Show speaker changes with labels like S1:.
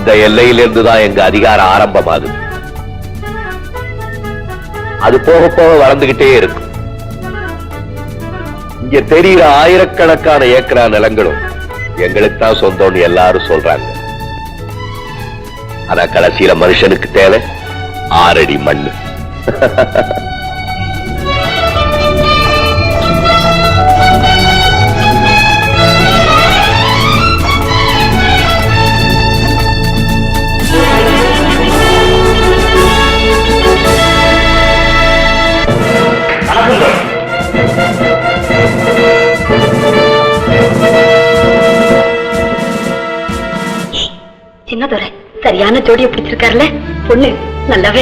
S1: இந்த எல்லையிலிருந்துதான் எங்க அதிகாரம் ஆரம்பமாகுது. அது போக போக வளர்ந்துகிட்டே இருக்கும். இங்க தெரிகிற ஆயிரக்கணக்கான ஏக்கரா நிலங்களும் எங்களுக்கு தான் சொந்தம்னு எல்லாரும் சொல்றாங்க. ஆனா கடைசியில மனுஷனுக்கு தேவை 6 அடி மண்ணு.
S2: சின்னதுரை சரியான ஜோடியை பிடிச்சிருக்காருல்ல, பொண்ணு நல்லாவே